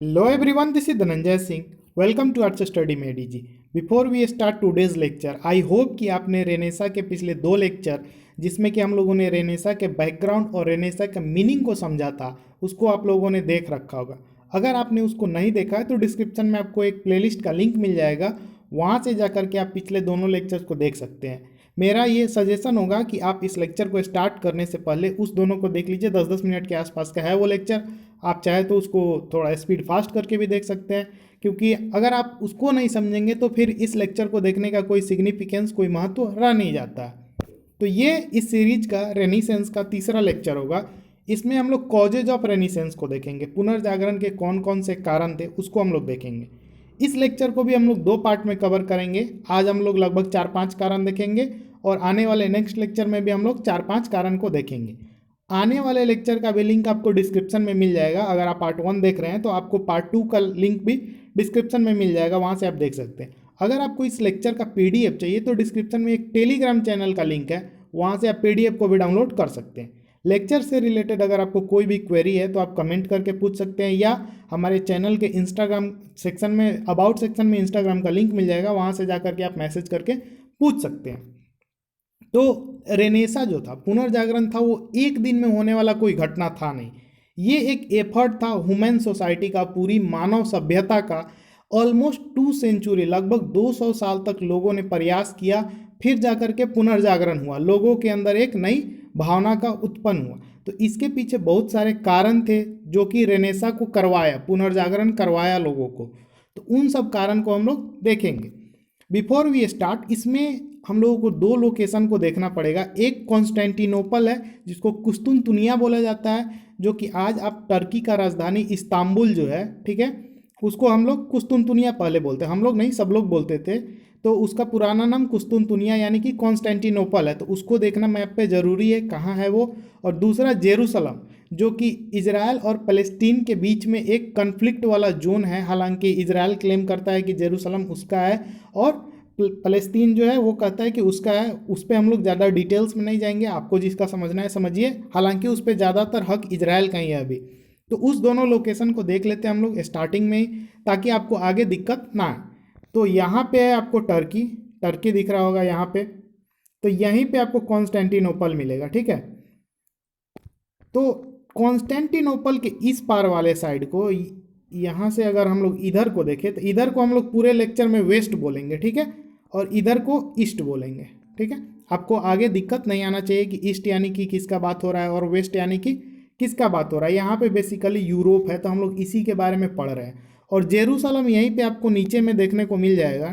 Hello everyone, this is Dhananjay Singh. Welcome to Arts Study में जी। Before we start today's lecture, I hope कि आपने Renaissance के पिछले दो लेक्चर जिसमें कि हम लोगों ने रेनेसा के बैकग्राउंड और रेनेसा के मीनिंग को समझा था, उसको आप लोगों ने देख रखा होगा। अगर आपने उसको नहीं देखा है तो डिस्क्रिप्शन में आपको एक प्लेलिस्ट का लिंक मिल जाएगा, वहाँ से जा कर के आप पिछले दोनों लेक्चर्स को देख सकते हैं। मेरा ये सजेशन होगा कि आप इस लेक्चर को स्टार्ट करने से पहले उस दोनों को देख लीजिए। 10-10 मिनट के आसपास का है वो लेक्चर। आप चाहे तो उसको थोड़ा स्पीड फास्ट करके भी देख सकते हैं, क्योंकि अगर आप उसको नहीं समझेंगे तो फिर इस लेक्चर को देखने का कोई सिग्निफिकेंस, कोई महत्व रह नहीं जाता। तो ये इस सीरीज का रेनिसेंस का तीसरा लेक्चर होगा। इसमें हम लोग कॉजेज ऑफ रेनिसेंस को देखेंगे, पुनर्जागरण के कौन कौन से कारण थे उसको हम लोग देखेंगे। इस लेक्चर को भी हम लोग दो पार्ट में कवर करेंगे। आज हम लोग लगभग 4-5 कारण देखेंगे और आने वाले नेक्स्ट लेक्चर में भी हम लोग 4-5 कारण को देखेंगे। आने वाले लेक्चर का भी लिंक आपको डिस्क्रिप्शन में मिल जाएगा। अगर आप पार्ट 1 देख रहे हैं तो आपको पार्ट 2 का लिंक भी डिस्क्रिप्शन में मिल जाएगा, वहाँ से आप देख सकते हैं। अगर आपको इस लेक्चर का पीडीएफ चाहिए तो डिस्क्रिप्शन में एक टेलीग्राम चैनल का लिंक है, वहाँ से आप पीडीएफ को भी डाउनलोड कर सकते हैं। लेक्चर से रिलेटेड अगर आपको कोई भी क्वेरी है तो आप कमेंट करके पूछ सकते हैं, या हमारे चैनल के इंस्टाग्राम सेक्शन में, अबाउट सेक्शन में इंस्टाग्राम का लिंक मिल जाएगा, वहाँ से जा करके आप मैसेज करके पूछ सकते हैं। तो रेनेसा जो था, पुनर्जागरण था, वो एक दिन में होने वाला कोई घटना था नहीं। ये एक एफर्ट था ह्यूमन सोसाइटी का, पूरी मानव सभ्यता का। ऑलमोस्ट 2 सेंचुरी, लगभग 200 साल तक लोगों ने प्रयास किया, फिर जाकर के पुनर्जागरण हुआ, लोगों के अंदर एक नई भावना का उत्पन्न हुआ। तो इसके पीछे बहुत सारे कारण थे जो कि रेनेसा को करवाया, पुनर्जागरण करवाया लोगों को। तो उन सब कारण को हम लोग देखेंगे। बिफोर वी स्टार्ट, इसमें हम लोगों को दो लोकेशन को देखना पड़ेगा। एक कॉन्स्टेंटिनोपल है, जिसको कुस्तुनतुनिया बोला जाता है, जो कि आज आप टर्की का राजधानी इस्तांबुल जो है, ठीक है, उसको हम लोग कुस्तुनतुनिया पहले बोलते हैं। हम लोग नहीं, सब लोग बोलते थे। तो उसका पुराना नाम कुस्तुनतुनिया यानी कि कॉन्स्टेंटिनोपल है। तो उसको देखना मैप पे ज़रूरी है, कहाँ है वो। और दूसरा जेरूसलम, जो कि इजराइल और फ़लस्तीन के बीच में एक कन्फ्लिक्ट वाला जोन है। हालांकि इजराइल क्लेम करता है कि जेरूसलम उसका है और फ़लस्तीन जो है वो कहता है कि उसका है। उस पर हम लोग ज़्यादा डिटेल्स में नहीं जाएंगे, आपको जिसका समझना है समझिए। हालांकि उस पर ज़्यादातर हक इजराइल का ही है अभी। तो उस दोनों लोकेशन को देख लेते हैं हम लोग स्टार्टिंग में ही, ताकि आपको आगे दिक्कत ना आए। तो यहाँ पे है आपको टर्की, टर्की दिख रहा होगा यहाँ पे। तो यहीं पे आपको कॉन्स्टेंटिनोपल मिलेगा, ठीक है। तो कॉन्स्टेंटिनोपल के इस पार वाले साइड को, यहाँ से अगर हम लोग इधर को देखें तो इधर को हम लोग पूरे लेक्चर में वेस्ट बोलेंगे, ठीक है, और इधर को ईस्ट बोलेंगे, ठीक है। आपको आगे दिक्कत नहीं आना चाहिए कि ईस्ट यानी कि किसका बात हो रहा है और वेस्ट यानी कि किसका बात हो रहा है। यहाँ पे बेसिकली यूरोप है, तो हम लोग इसी के बारे में पढ़ रहे हैं। और जेरूसलम यहीं पे आपको नीचे में देखने को मिल जाएगा,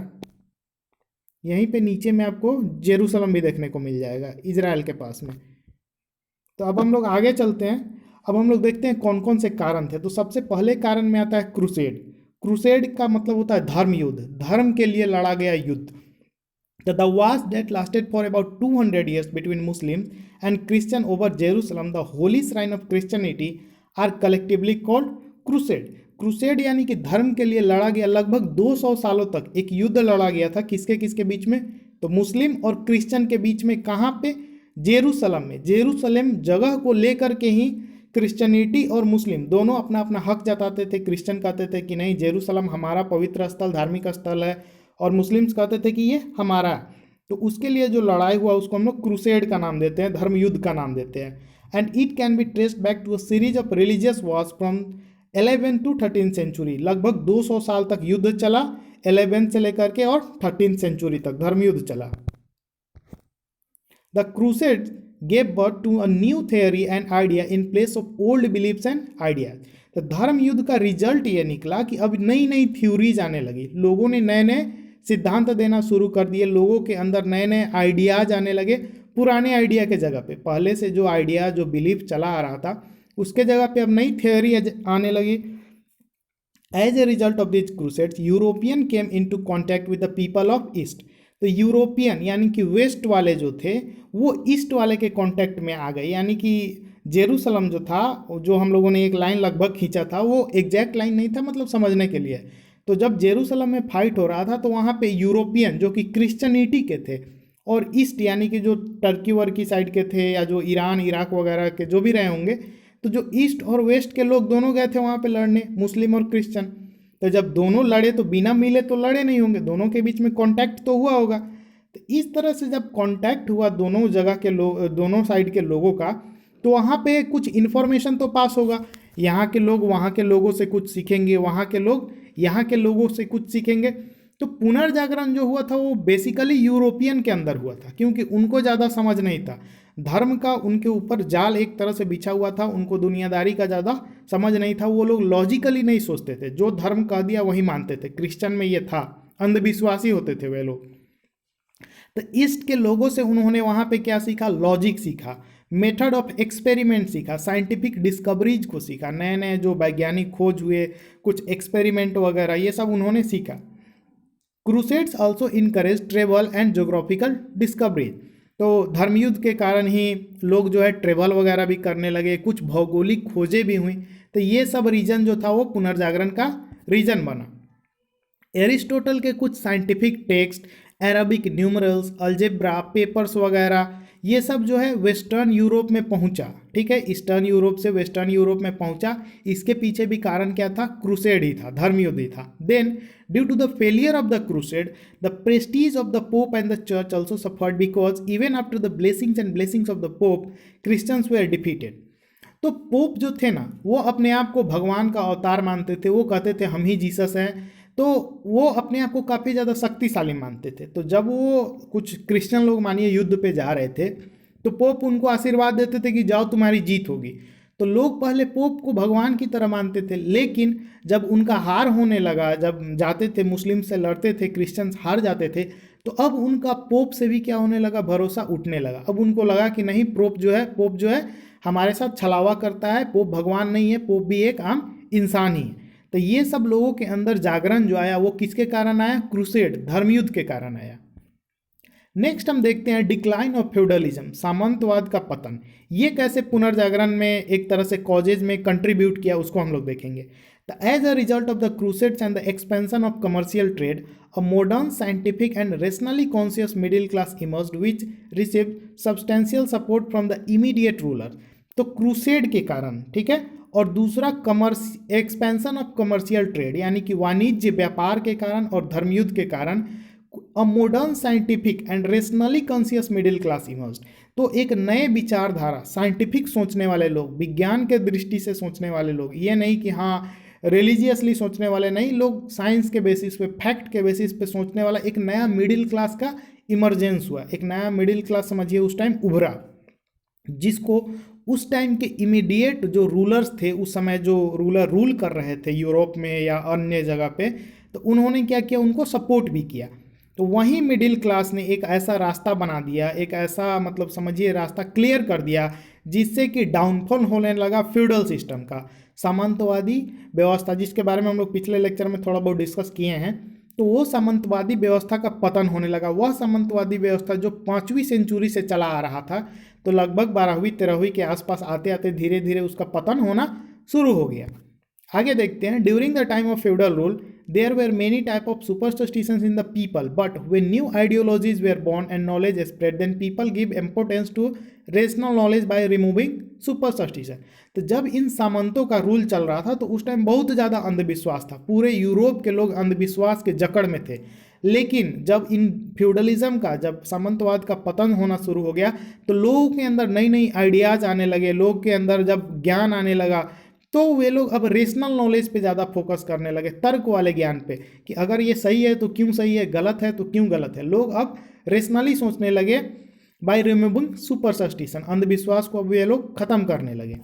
यहीं पे नीचे में आपको जेरूसलम भी देखने को मिल जाएगा, इजराइल के पास में। तो अब हम लोग आगे चलते हैं। अब हम लोग देखते हैं कौन कौन से कारण थे। तो सबसे पहले कारण में आता है क्रूसेड। क्रूसेड का मतलब होता है धर्म युद्ध, धर्म के लिए लड़ा गया युद्ध। The wars that lasted for about 200 years between Muslims and Christian over Jerusalem, the holy shrine of Christianity, are collectively called crusade. Crusade यानी कि धर्म के लिए लड़ा गया, लगभग 200 सालों तक एक युद्ध लड़ा गया था। किसके किसके बीच में? तो मुस्लिम और क्रिश्चियन के बीच में। कहाँ पे? जेरूसलम में। जेरूसलम जगह को लेकर के ही क्रिश्चियनिटी और मुस्लिम दोनों अपना अपना हक जताते थे। क्रिश्चियन कहते थे कि नहीं, जेरूसलम हमारा पवित्र स्थल, धार्मिक स्थल है, और मुस्लिम्स कहते थे कि ये हमारा है। तो उसके लिए जो लड़ाई हुआ उसको हम लोग क्रूसेड का नाम देते हैं, धर्म युद्ध का नाम देते हैं। And it can be traced back to a series of religious wars from 11 to 13 century. लगभग 200 साल तक युद्ध चला, 11 से लेकर के और 13 सेंचुरी तक धर्म युद्ध चला। The crusade gave birth to a new theory and idea in place of old beliefs and ideas. तो धर्म युद्ध का रिजल्ट ये निकला कि अब नई नई थ्योरीज आने लगी, लोगों ने नए नए सिद्धांत देना शुरू कर दिए, लोगों के अंदर नए नए आइडियाज आने लगे। पुराने आइडिया के जगह पे, पहले से जो आइडिया, जो बिलीफ चला आ रहा था, उसके जगह पे अब नई थ्योरी आने लगी। As a result of this crusades, European came into contact with the people of east. तो यूरोपियन यानी कि वेस्ट वाले जो थे वो ईस्ट वाले के कांटेक्ट में आ गए। यानी कि जेरूसलम जो था, जो हम लोगों ने एक लाइन लगभग खींचा था, वो एग्जैक्ट लाइन नहीं था, मतलब समझने के लिए। तो जब जेरूसलम में फाइट हो रहा था तो वहाँ पे यूरोपियन जो कि क्रिश्चियनिटी के थे, और ईस्ट यानी कि जो टर्की वर्की साइड के थे, या जो ईरान इराक वगैरह के जो भी रहे होंगे, तो जो ईस्ट और वेस्ट के लोग दोनों गए थे वहाँ पे लड़ने, मुस्लिम और क्रिश्चियन। तो जब दोनों लड़े तो बिना मिले तो लड़े नहीं होंगे, दोनों के बीच में कांटेक्ट तो हुआ होगा। तो इस तरह से जब कांटेक्ट हुआ दोनों जगह के लोग, दोनों साइड के लोगों का, तो वहाँ पे कुछ इन्फॉर्मेशन तो पास होगा। यहाँ के लोग वहाँ के लोगों से कुछ सीखेंगे, वहाँ के लोग यहाँ के लोगों से कुछ सीखेंगे। तो पुनर्जागरण जो हुआ था वो बेसिकली यूरोपियन के अंदर हुआ था, क्योंकि उनको ज़्यादा समझ नहीं था धर्म का, उनके ऊपर जाल एक तरह से बिछा हुआ था, उनको दुनियादारी का ज़्यादा समझ नहीं था। वो लोग लॉजिकली नहीं सोचते थे, जो धर्म कह दिया वही मानते थे। क्रिश्चियन में ये था, अंधविश्वासी होते थे वे लोग। तो ईस्ट के लोगों से उन्होंने वहाँ पे क्या सीखा? लॉजिक सीखा, मेथड ऑफ एक्सपेरिमेंट सीखा, साइंटिफिक डिस्कवरीज को सीखा, नए नए जो वैज्ञानिक खोज हुए, कुछ एक्सपेरिमेंट वगैरह, ये सब उन्होंने सीखा। Crusades also encourage travel and geographical discovery. तो धर्मयुद्ध के कारण ही लोग जो है ट्रेवल वगैरह भी करने लगे, कुछ भौगोलिक खोजें भी हुई। तो ये सब रीजन जो था वो पुनर्जागरण का रीजन बना। एरिस्टोटल के कुछ scientific text, Arabic numerals, algebra papers वगैरह, ये सब जो है वेस्टर्न यूरोप में पहुंचा। ठीक है, ईस्टर्न यूरोप से वेस्टर्न यूरोप में पहुंचा। इसके पीछे भी कारण क्या था? क्रूसेड ही था, धर्मयुद्ध ही था। Then due to the failure of the crusade, the prestige of the pope and the church also suffered, because even after the blessings of the pope, Christians were defeated. तो पोप जो थे ना, वो अपने आप को भगवान का अवतार मानते थे, वो कहते थे हम ही जीसस हैं। तो वो अपने आप को काफ़ी ज़्यादा शक्तिशाली मानते थे। तो जब वो कुछ क्रिश्चियन लोग मानिए युद्ध पे जा रहे थे, तो पोप उनको आशीर्वाद देते थे कि जाओ तुम्हारी जीत होगी। तो लोग पहले पोप को भगवान की तरह मानते थे, लेकिन जब उनका हार होने लगा, जब जाते थे मुस्लिम से लड़ते थे, क्रिश्चियंस हार जाते थे, तो अब उनका पोप से भी क्या होने लगा? भरोसा उठने लगा। अब उनको लगा कि नहीं, पोप जो है हमारे साथ छलावा करता है, पोप भगवान नहीं है, पोप भी एक आम इंसान ही है। तो ये सब लोगों के अंदर जागरण जो आया वो किसके कारण आया? क्रूसेड, धर्मयुद्ध के कारण आया। नेक्स्ट हम देखते हैं डिक्लाइन ऑफ फ्यूडलिज्म, सामंतवाद का पतन। ये कैसे पुनर्जागरण में एक तरह से कॉजेज में कंट्रीब्यूट किया, उसको हम लोग देखेंगे। The, as a result of the Crusades and the expansion of commercial trade, a modern, scientific and rationally conscious middle class emerged, which received substantial support from the immediate ruler. तो crusade के कारण, ठीक है, और दूसरा expansion of commercial trade, यानी कि वाणिज्य व्यापार के कारण और धर्मयुद्ध के कारण a modern scientific and rationally conscious middle class emerged. तो एक नए विचारधारा, साइंटिफिक सोचने वाले लोग, विज्ञान के दृष्टि से सोचने वाले लोग, ये नहीं कि हाँ रिलीजियसली सोचने वाले नहीं, लोग साइंस के बेसिस पे, फैक्ट के बेसिस पे सोचने वाला एक नया मिडिल क्लास का इमरजेंस हुआ। एक नया मिडिल क्लास समझिए उस टाइम उभरा, जिसको उस टाइम के इमीडिएट जो रूलर्स थे, उस समय जो रूलर रूल कर रहे थे यूरोप में या अन्य जगह पे, तो उन्होंने क्या किया? उनको सपोर्ट भी किया। तो वहीं मिडिल क्लास ने एक ऐसा रास्ता बना दिया, एक ऐसा मतलब समझिए रास्ता क्लियर कर दिया, जिससे कि डाउनफॉल होने लगा फ्यूडल सिस्टम का, सामंतवादी व्यवस्था, जिसके बारे में हम लोग पिछले लेक्चर में थोड़ा बहुत डिस्कस किए हैं। तो वो सामंतवादी व्यवस्था का पतन होने लगा। वह सामंतवादी व्यवस्था जो 5वीं सेंचुरी से चला आ रहा था, तो लगभग 12वीं-13वीं के आसपास आते आते धीरे धीरे उसका पतन होना शुरू हो गया। आगे देखते हैं। During the time of feudal rule there were many type of superstitions in the people, but when new ideologies were born and knowledge spread, then people give importance to rational knowledge by removing superstition. तो जब इन सामंतों का rule चल रहा था तो उस time बहुत ज़्यादा अंधविश्वास था, पूरे यूरोप के लोग अंधविश्वास के जकड़ में थे। लेकिन जब इन फ्यूडलिज्म का, जब सामंतवाद का पतन होना शुरू हो गया, तो लोगों के अंदर नई नई आइडियाज़ आने लगे, लोग के अंदर जब ज्ञान आने लगा, तो वे लोग अब रेशनल नॉलेज पे ज़्यादा फोकस करने लगे, तर्क वाले ज्ञान पे, कि अगर ये सही है तो क्यों सही है, गलत है तो क्यों गलत है। लोग अब रेशनली सोचने लगे, बाय रिमूविंग सुपरस्टिशन, अंधविश्वास को अब ये लोग खत्म करने लगे,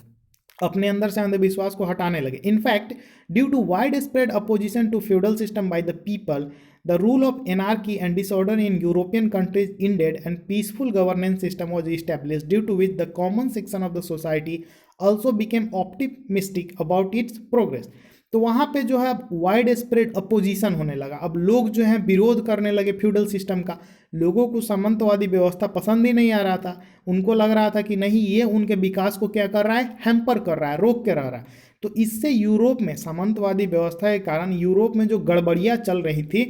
अपने अंदर से अंधविश्वास को हटाने लगे। In fact due to wide spread opposition to feudal system by the people, the rule of anarchy and disorder in European countries ended and peaceful governance system was established, due to which the common section of the society also became optimistic about its progress. तो वहाँ पे जो है wide spread opposition होने लगा, अब लोग जो हैं विरोध करने लगे फ्यूडल सिस्टम का। लोगों को सामंतवादी व्यवस्था पसंद ही नहीं आ रहा था, उनको लग रहा था कि नहीं, ये उनके विकास को क्या कर रहा है, हैम्पर कर रहा है, रोक के रह रहा है। तो इससे यूरोप में सामंतवादी व्यवस्था के कारण यूरोप में जो गड़बड़ियाँ चल रही थी,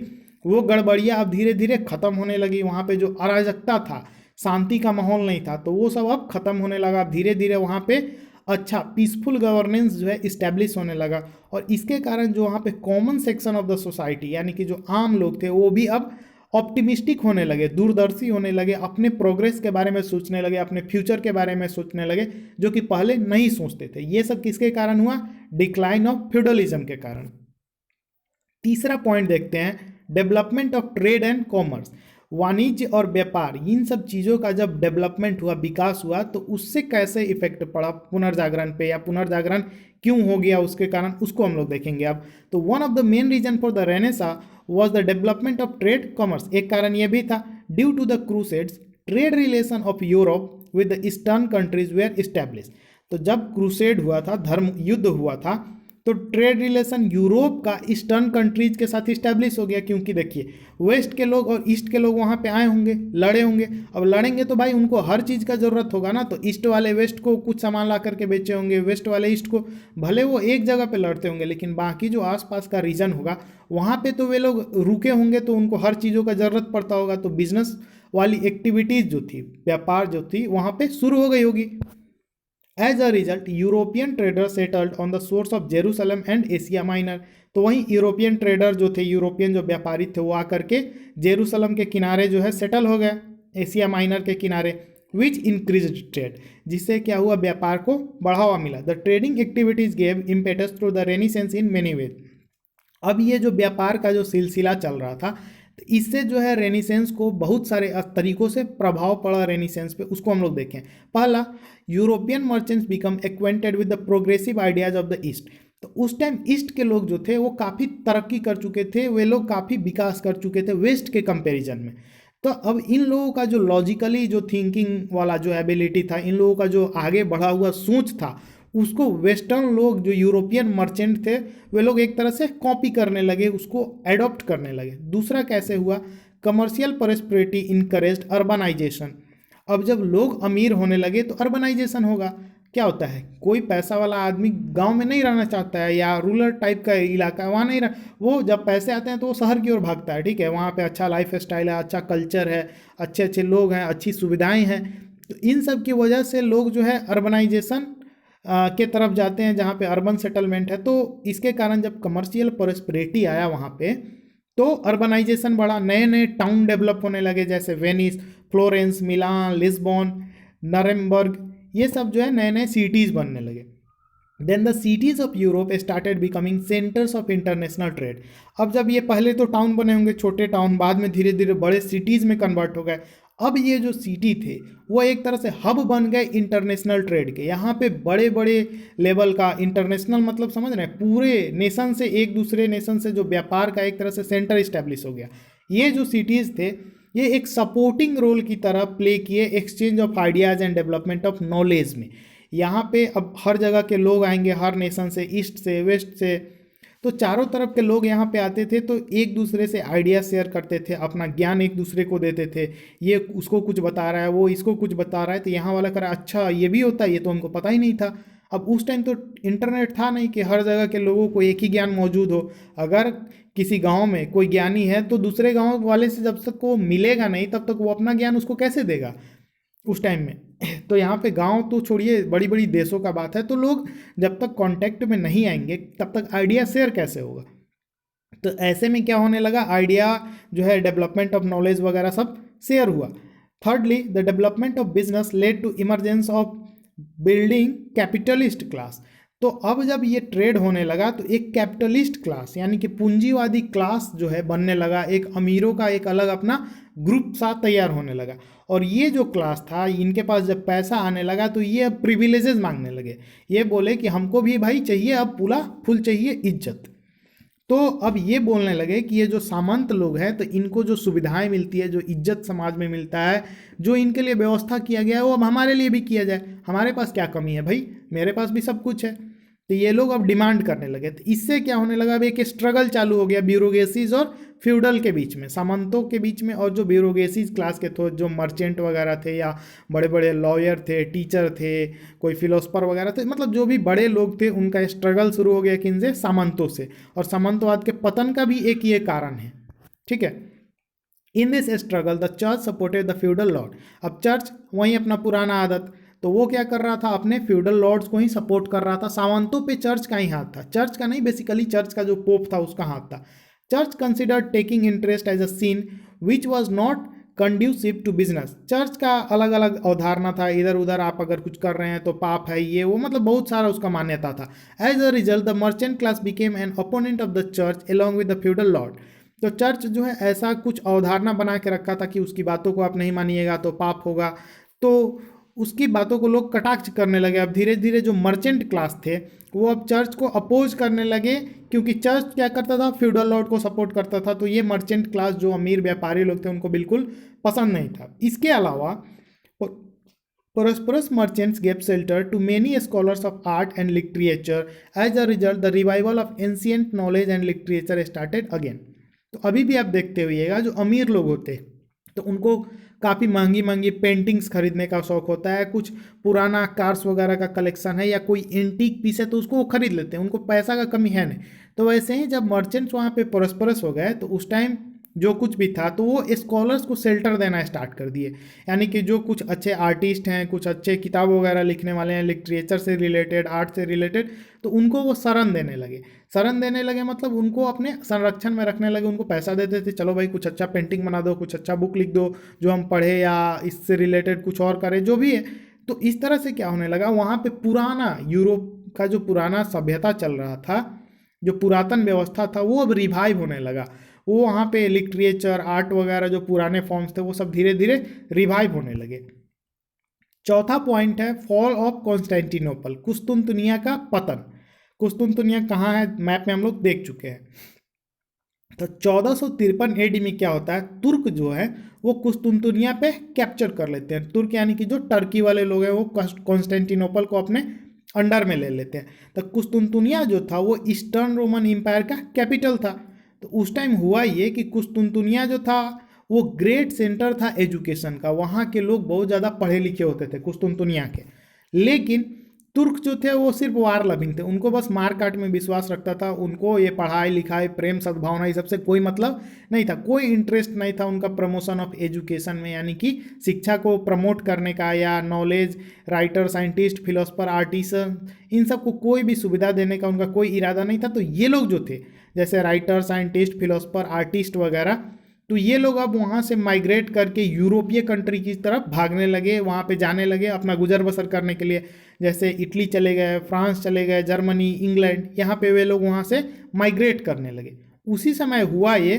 वो गड़बड़ियाँ अब धीरे धीरे खत्म होने लगी। वहाँ पे जो अराजकता था, शांति का माहौल नहीं था, तो वो सब अब खत्म होने लगा। धीरे धीरे वहाँ पे अच्छा पीसफुल गवर्नेंस जो है इस्टेब्लिश होने लगा, और इसके कारण जो वहाँ पे common section of the society यानी कि जो आम लोग थे वो भी अब ऑप्टिमिस्टिक होने लगे, दूरदर्शी होने लगे, अपने प्रोग्रेस के बारे में सोचने लगे, अपने फ्यूचर के बारे में सोचने लगे, जो कि पहले नहीं सोचते थे। ये सब किसके कारण हुआ? डिक्लाइन ऑफ फ्यूडलिज्म के कारण। तीसरा पॉइंट देखते हैं, development of trade and commerce. वाणिज्य और व्यापार, इन सब चीज़ों का जब डेवलपमेंट हुआ, विकास हुआ, तो उससे कैसे इफेक्ट पड़ा पुनर्जागरण पे, या पुनर्जागरण क्यों हो गया उसके कारण, उसको हम लोग देखेंगे अब। तो one of the main reason for the renaissance was the development of trade commerce. एक कारण यह भी था, due to the crusades trade relation of Europe with the eastern countries were establish. तो जब क्रूसेड हुआ था, धर्म युद्ध हुआ था, तो ट्रेड रिलेशन यूरोप का ईस्टर्न कंट्रीज के साथ इस्टेब्लिश हो गया, क्योंकि देखिए वेस्ट के लोग और ईस्ट के लोग वहाँ पे आए होंगे, लड़े होंगे। अब लड़ेंगे तो भाई उनको हर चीज़ का ज़रूरत होगा ना, तो ईस्ट वाले वेस्ट को कुछ सामान ला करके बेचे होंगे, वेस्ट वाले ईस्ट को, भले वो एक जगह पे लड़ते होंगे लेकिन बाकी जो आसपास का रीजन होगा वहाँ पे तो वे लोग रुके होंगे, तो उनको हर चीज़ों का ज़रूरत पड़ता होगा, तो बिजनेस वाली एक्टिविटीज़ जो थी, व्यापार जो थी, वहाँ पे शुरू हो गई होगी। As a result European trader settled on the source of Jerusalem and Asia Minor. तो वहीं यूरोपियन ट्रेडर जो थे, यूरोपियन जो व्यापारी थे, वो आकर के जेरूसलम के किनारे जो है सेटल हो गए, एशिया माइनर के किनारे, विच इंक्रीज ट्रेड, जिससे क्या हुआ, व्यापार को बढ़ावा मिला। The trading activities gave impetus through the renaissance in many ways. अब ये जो व्यापार का जो सिलसिला चल रहा था, तो इससे जो है रेनिसेंस को बहुत सारे तरीकों से प्रभाव पड़ा रेनिसेंस पे, उसको हम लोग देखें। पहला, European merchants become acquainted with the progressive ideas of the east. तो उस टाइम ईस्ट के लोग जो थे वो काफ़ी तरक्की कर चुके थे, वे लोग काफ़ी विकास कर चुके थे वेस्ट के कंपैरिजन में। तो अब इन लोगों का जो लॉजिकली जो थिंकिंग वाला जो एबिलिटी था, इन लोगों का जो आगे बढ़ा हुआ सोच था, उसको वेस्टर्न लोग जो यूरोपियन मर्चेंट थे वे लोग एक तरह से कॉपी करने लगे, उसको एडॉप्ट करने लगे। दूसरा कैसे हुआ, कमर्शियल प्रॉस्पेरिटी इनकरेज्ड अर्बनाइजेशन। अब जब लोग अमीर होने लगे तो अर्बनाइजेशन होगा। क्या होता है, कोई पैसा वाला आदमी गांव में नहीं रहना चाहता है, या रूरल टाइप का इलाका वहाँ नहीं रह, वो जब पैसे आते हैं तो वो शहर की ओर भागता है, ठीक है, वहाँ पे अच्छा लाइफ स्टाइल है, अच्छा कल्चर है, अच्छे अच्छे लोग हैं, अच्छी सुविधाएं हैं। तो इन सब की वजह से लोग जो है अर्बनाइजेशन के तरफ जाते हैं, जहाँ पे अर्बन सेटलमेंट है। तो इसके कारण जब कमर्शियल प्रॉस्पेरिटी आया वहाँ पे, तो अर्बनाइजेशन बढ़ा, नए नए टाउन डेवलप होने लगे, जैसे Venice, Florence, Milan, Lisbon, Nuremberg, ये सब जो है नए नए सिटीज़ बनने लगे। Then the cities of Europe started becoming centres of international trade. अब जब ये पहले तो टाउन बने होंगे, छोटे टाउन, बाद में धीरे धीरे बड़े सिटीज़ में कन्वर्ट हो गए। अब ये जो सिटी थे वो एक तरह से हब बन गए इंटरनेशनल ट्रेड के। यहाँ पे बड़े बड़े लेवल का, इंटरनेशनल मतलब समझ रहे हैं, पूरे नेशन से, एक दूसरे नेशन से जो व्यापार का एक तरह से सेंटर इस्टेब्लिश हो गया। ये जो सिटीज़ थे ये एक सपोर्टिंग रोल की तरह प्ले किए exchange of ideas and development of knowledge में। यहाँ पे अब हर जगह के लोग आएंगे, हर नेशन से, ईस्ट से, वेस्ट से, तो चारों तरफ के लोग यहाँ पे आते थे, तो एक दूसरे से आइडिया शेयर करते थे, अपना ज्ञान एक दूसरे को देते थे। ये उसको कुछ बता रहा है, वो इसको कुछ बता रहा है, तो यहाँ वाला करा अच्छा ये भी होता है, ये तो हमको पता ही नहीं था। अब उस टाइम तो इंटरनेट था नहीं कि हर जगह के लोगों को एक ही ज्ञान मौजूद हो। अगर किसी गांव में कोई ज्ञानी है तो दूसरे गांव वाले से जब तक वो मिलेगा नहीं तब तक वो अपना ज्ञान उसको कैसे देगा उस टाइम में। तो यहाँ पे गांव तो छोड़िए, बड़ी बड़ी देशों का बात है, तो लोग जब तक कांटेक्ट में नहीं आएंगे तब तक आइडिया शेयर कैसे होगा। तो ऐसे में क्या होने लगा, आइडिया जो है, डेवलपमेंट ऑफ नॉलेज वगैरह सब शेयर हुआ। Thirdly, the development of business led to emergence of building capitalist class. तो अब जब ये ट्रेड होने लगा तो एक कैपिटलिस्ट क्लास यानी कि पूंजीवादी क्लास जो है बनने लगा, एक अमीरों का एक अलग अपना ग्रुप सा तैयार होने लगा। और ये जो क्लास था, इनके पास जब पैसा आने लगा तो ये अब प्रिविलेजेस मांगने लगे। ये बोले कि हमको भी भाई चाहिए, अब पूरा फुल चाहिए इज्जत। तो अब ये बोलने लगे कि ये जो सामंत लोग हैं तो इनको जो सुविधाएं मिलती है, जो इज्जत समाज में मिलता है, जो इनके लिए व्यवस्था किया गया है, वो अब हमारे लिए भी किया जाए। हमारे पास क्या कमी है भाई, मेरे पास भी सब कुछ है। तो ये लोग अब डिमांड करने लगे। तो इससे क्या होने लगा, अब एक स्ट्रगल चालू हो गया ब्यूरोक्रेसीज और फ्यूडल के बीच में, सामंतों के बीच में, और जो ब्यूरोक्रेसीज क्लास के थे, जो मर्चेंट वगैरह थे, या बड़े बड़े लॉयर थे, टीचर थे, कोई फिलोसफर वगैरह थे, मतलब जो भी बड़े लोग थे, उनका स्ट्रगल शुरू हो गया किनसे, सामंतों से। और सामंतवाद के पतन का भी एक ये कारण है, ठीक है। In this struggle the church supported the feudal Lord. अब चर्च वहीं अपना पुराना आदत, तो वो क्या कर रहा था, अपने फ्यूडल लॉर्ड्स को ही सपोर्ट कर रहा था। सामंतों पे चर्च का ही हाथ था, चर्च का नहीं, बेसिकली चर्च का जो पोप था उसका हाथ था। Church considered taking interest as a sin which was not conducive to business. Church का अलग अलग अवधारणा था, इधर उधर आप अगर कुछ कर रहे हैं तो पाप है, ये वो, मतलब बहुत सारा उसका मान्यता था। As a result the merchant class became an opponent of the church along with the feudal lord. तो चर्च जो है ऐसा कुछ अवधारणा बना के रखा था कि उसकी बातों को आप नहीं मानिएगा तो पाप होगा, तो उसकी बातों को लोग कटाक्ष करने लगे। अब धीरे धीरे जो मर्चेंट क्लास थे वो अब चर्च को अपोज करने लगे, क्योंकि चर्च क्या करता था, फ्यूडल लॉर्ड को सपोर्ट करता था, तो ये मर्चेंट क्लास जो अमीर व्यापारी लोग थे उनको बिल्कुल पसंद नहीं था। इसके अलावा prosperous merchants gave shelter to many scholars of art and literature. As a result, the revival of ancient knowledge and literature started again. तो अभी भी आप देखते हुइएगा जो अमीर लोग होते तो उनको काफ़ी महंगी महंगी पेंटिंग्स खरीदने का शौक होता है, कुछ पुराना कार्स वगैरह का कलेक्शन है या कोई एंटीक पीस है तो उसको वो खरीद लेते हैं, उनको पैसा का कमी है नहीं। तो वैसे ही जब मर्चेंट्स वहाँ पे प्रोस्परस हो गए तो उस टाइम जो कुछ भी था तो वो स्कॉलर्स को शेल्टर देना स्टार्ट कर दिए, यानी कि जो कुछ अच्छे आर्टिस्ट हैं, कुछ अच्छे किताब वगैरह लिखने वाले हैं, लिटरेचर से रिलेटेड, आर्ट से रिलेटेड, तो उनको वो शरण देने लगे। शरण देने लगे मतलब उनको अपने संरक्षण में रखने लगे, उनको पैसा देते थे, चलो भाई कुछ अच्छा पेंटिंग बना दो, कुछ अच्छा बुक लिख दो जो हम पढ़े या इससे रिलेटेड कुछ और करें, जो भी है। तो इस तरह से क्या होने लगा, वहाँ पे पुराना यूरोप का जो पुराना सभ्यता चल रहा था, जो पुरातन व्यवस्था था, वो अब रिवाइव होने लगा। वो वहाँ पे लिटरेचर, आर्ट वगैरह जो पुराने फॉर्म्स थे वो सब धीरे धीरे रिवाइव होने लगे। चौथा पॉइंट है फॉल ऑफ कॉन्स्टेंटिनोपल, कुस्तुनतुनिया का पतन। कुस्तुनतुनिया कहाँ है, मैप में हम लोग देख चुके हैं। तो 1453 एडी में क्या होता है, तुर्क जो है वो कुस्तुनतुनिया पे कैप्चर कर लेते हैं। तुर्क यानी कि जो टर्की वाले लोग हैं वो कॉन्स्टेंटिनोपल को अपने अंडर में ले लेते हैं। तो कुस्तुनतुनिया जो था वो ईस्टर्न रोमन एम्पायर का कैपिटल था। तो उस टाइम हुआ ये कि कुस्तुनतुनिया जो था वो ग्रेट सेंटर था एजुकेशन का, वहाँ के लोग बहुत ज़्यादा पढ़े लिखे होते थे कुस्तुनतुनिया के। लेकिन तुर्क जो थे वो सिर्फ वार लविंग थे, उनको बस मार काट में विश्वास रखता था, उनको ये पढ़ाई लिखाई, प्रेम, सद्भावना, ये सबसे कोई मतलब नहीं था, कोई इंटरेस्ट नहीं था उनका प्रमोशन ऑफ एजुकेशन में, यानी कि शिक्षा को प्रमोट करने का या knowledge, writer, scientist, philosopher, artist, इन सबको कोई भी सुविधा देने का उनका कोई इरादा नहीं था। तो ये लोग जो थे जैसे राइटर, साइंटिस्ट, फिलोसफर, आर्टिस्ट वगैरह, तो ये लोग अब वहाँ से माइग्रेट करके यूरोपीय कंट्री की तरफ भागने लगे, वहाँ पे जाने लगे अपना गुजर बसर करने के लिए। जैसे इटली चले गए, फ्रांस चले गए, जर्मनी, इंग्लैंड, यहाँ पे वे लोग वहाँ से माइग्रेट करने लगे। उसी समय हुआ ये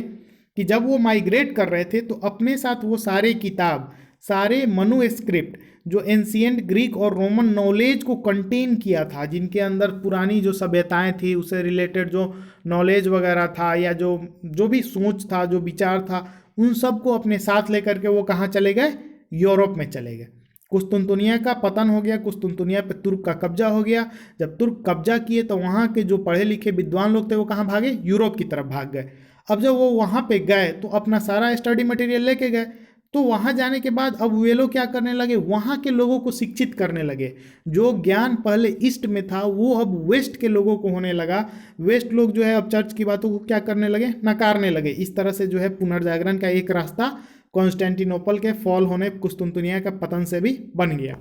कि जब वो माइग्रेट कर रहे थे तो अपने साथ वो सारे किताब, सारे मनुस्क्रिप्ट जो एंशिएंट ग्रीक और रोमन नॉलेज को कंटेन किया था, जिनके अंदर पुरानी जो सभ्यताएं थी उससे रिलेटेड जो नॉलेज वगैरह था या जो भी सोच था, जो विचार था, उन सब को अपने साथ लेकर के वो कहाँ चले गए, यूरोप में चले गए। कुस्तुनतुनिया का पतन हो गया, कुस्तुनतुनिया पे तुर्क का कब्जा हो गया। जब तुर्क कब्जा किए तो वहाँ के जो पढ़े लिखे विद्वान लोग थे वो कहाँ भागे, यूरोप की तरफ भाग गए। अब जब वो वहाँ पे गए तो अपना सारा स्टडी मटेरियल लेके गए। तो वहाँ जाने के बाद अब वे लोग क्या करने लगे, वहाँ के लोगों को शिक्षित करने लगे। जो ज्ञान पहले ईस्ट में था वो अब वेस्ट के लोगों को होने लगा। वेस्ट लोग जो है अब चर्च की बातों को क्या करने लगे, नकारने लगे। इस तरह से जो है पुनर्जागरण का एक रास्ता कॉन्स्टेंटिनोपल के फॉल होने, कुस्तुनतुनिया का पतन से भी बन गया।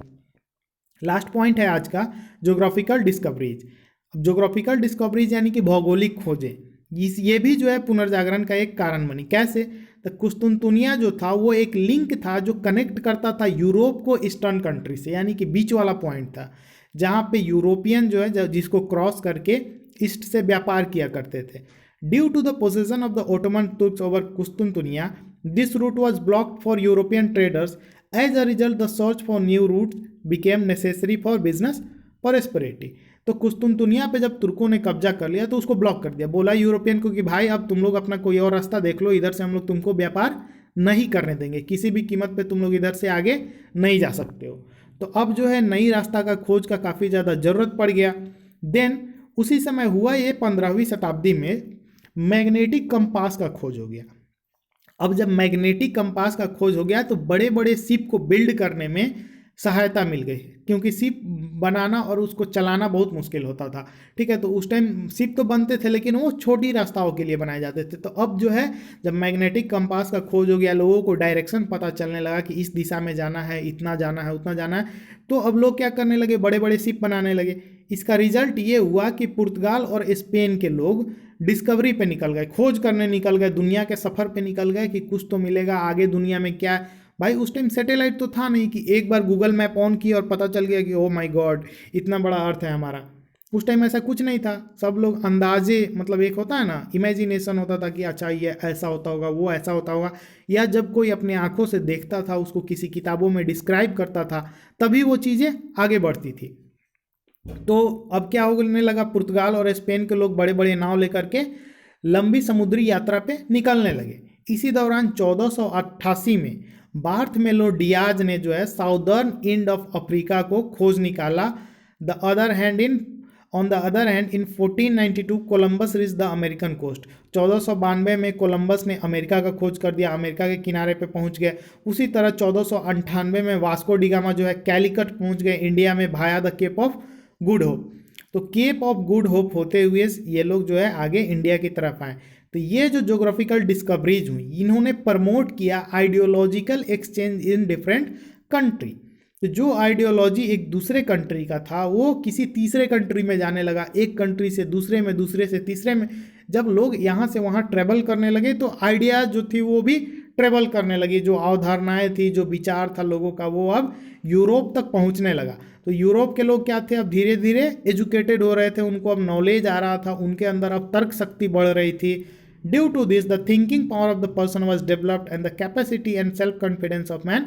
लास्ट पॉइंट है आज का, ज्योग्राफिकल डिस्कवरीज। ज्योग्राफिकल डिस्कवरीज यानी कि भौगोलिक खोजें, ये भी जो है पुनर्जागरण का एक कारण बनी। कैसे, तो कुस्तुनतुनिया जो था वो एक लिंक था जो कनेक्ट करता था यूरोप को ईस्टर्न कंट्री से, यानी कि बीच वाला पॉइंट था जहाँ पे यूरोपियन जो है जिसको क्रॉस करके ईस्ट से व्यापार किया करते थे। Due to the possession of the Ottoman Turks over कुस्तुनतुनिया, this route was blocked for European traders. As a result the search for new routes became necessary for business prosperity. तो कुस्तुनतुनिया पे जब तुर्कों ने कब्जा कर लिया तो उसको ब्लॉक कर दिया, बोला यूरोपियन को कि भाई अब तुम लोग अपना कोई और रास्ता देख लो, इधर से हम लोग तुमको व्यापार नहीं करने देंगे, किसी भी कीमत पे तुम लोग इधर से आगे नहीं जा सकते हो। तो अब जो है नई रास्ता का खोज का काफ़ी ज़्यादा ज़रूरत पड़ गया। देन उसी समय हुआ ये 15वीं शताब्दी में मैग्नेटिक कंपास का खोज हो गया। अब जब मैग्नेटिक कंपास का खोज हो गया तो बड़े बड़े शिप को बिल्ड करने में सहायता मिल गई, क्योंकि शिप बनाना और उसको चलाना बहुत मुश्किल होता था। ठीक है, तो उस टाइम शिप तो बनते थे लेकिन वो छोटी रास्ताओं के लिए बनाए जाते थे। तो अब जो है जब मैग्नेटिक कंपास का खोज हो गया, लोगों को डायरेक्शन पता चलने लगा कि इस दिशा में जाना है, इतना जाना है, उतना जाना है, तो अब लोग क्या करने लगे, बड़े बड़े शिप बनाने लगे। इसका रिजल्ट ये हुआ कि पुर्तगाल और स्पेन के लोग डिस्कवरी पे निकल गए, खोज करने निकल गए, दुनिया के सफ़र पे निकल गए कि कुछ तो मिलेगा आगे दुनिया में क्या है। भाई उस टाइम सैटेलाइट तो था नहीं कि एक बार गूगल मैप ऑन किया और पता चल गया कि ओ माय गॉड इतना बड़ा अर्थ है हमारा। उस टाइम ऐसा कुछ नहीं था, सब लोग अंदाजे, मतलब एक होता है ना इमेजिनेशन होता था कि अच्छा ये ऐसा होता होगा, वो ऐसा होता होगा, या जब कोई अपने आंखों से देखता था, उसको किसी किताबों में डिस्क्राइब करता था, तभी वो चीज़ें आगे बढ़ती थी। तो अब क्या होने लगा, पुर्तगाल और स्पेन के लोग बड़े बड़े नाव लेकर के लंबी समुद्री यात्रा पे निकलने लगे। इसी दौरान 1488 में बार्थमेलो डियाज ने जो है साउदर्न एंड ऑफ अफ्रीका को खोज निकाला। The other hand in on the other hand in 1492 Columbus reach the American coast. 1492 में कोलंबस ने अमेरिका का खोज कर दिया, अमेरिका के किनारे पे पहुंच गए। उसी तरह 1498 में वास्को डिगामा जो है कैलिकट पहुंच गए इंडिया में भाया the Cape of Good Hope. तो केप ऑफ गुड होप होते हुए ये लोग जो है आगे इंडिया की तरफ आए। तो ये जो ज्योग्राफिकल डिस्कवरीज हुई, इन्होंने प्रमोट किया ideological exchange in different country. तो जो आइडियोलॉजी एक दूसरे कंट्री का था वो किसी तीसरे कंट्री में जाने लगा, एक कंट्री से दूसरे में, दूसरे से तीसरे में। जब लोग यहाँ से वहाँ ट्रेवल करने लगे तो आइडियाज जो थी वो भी ट्रेवल करने लगी, जो अवधारणाएं थी, जो विचार था लोगों का, वो अब यूरोप तक पहुँचने लगा। तो यूरोप के लोग क्या थे, अब धीरे धीरे एजुकेटेड हो रहे थे, उनको अब नॉलेज आ रहा था, उनके अंदर अब तर्क शक्ति बढ़ रही थी। Due to this the thinking power of the person was developed and the capacity and self confidence of man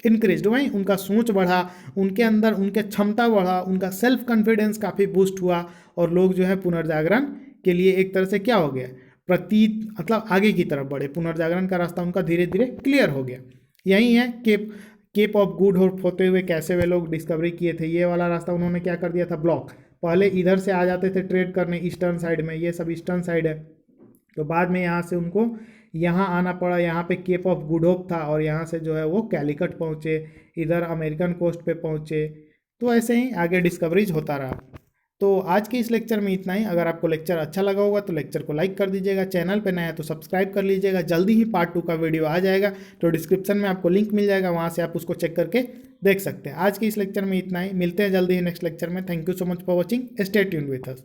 increase. वहीं उनका सोच बढ़ा, उनके अंदर उनके क्षमता बढ़ा, उनका सेल्फ कॉन्फिडेंस काफ़ी बूस्ट हुआ, और लोग जो है पुनर्जागरण के लिए एक तरह से क्या हो गया, प्रतीत मतलब आगे की तरफ बढ़े, पुनर्जागरण का रास्ता उनका धीरे धीरे क्लियर हो गया। यही है केप ऑफ गुड होप होते हुए कैसे वे लोग डिस्कवरी किए थे, ये वाला रास्ता उन्होंने क्या कर दिया था, ब्लॉक। पहले इधर से आ जाते थे ट्रेड करने ईस्टर्न साइड में, ये सब ईस्टर्न साइड है, तो बाद में यहाँ से उनको यहाँ आना पड़ा, यहाँ पे केप ऑफ गुड होप था, और यहाँ से जो है वो कैलिकट पहुँचे, इधर अमेरिकन कोस्ट पे पहुँचे। तो ऐसे ही आगे डिस्कवरीज होता रहा। तो आज के इस लेक्चर में इतना ही। अगर आपको लेक्चर अच्छा लगा होगा तो लेक्चर को लाइक कर दीजिएगा, चैनल पे नया है तो सब्सक्राइब कर लीजिएगा। जल्दी ही पार्ट 2 का वीडियो आ जाएगा, तो डिस्क्रिप्शन में आपको लिंक मिल जाएगा, वहाँ से आप उसको चेक करके देख सकते हैं। आज के इस लेक्चर में इतना ही, मिलते हैं जल्दी ही नेक्स्ट लेक्चर में। Thank you so much for watching, stay tuned with us.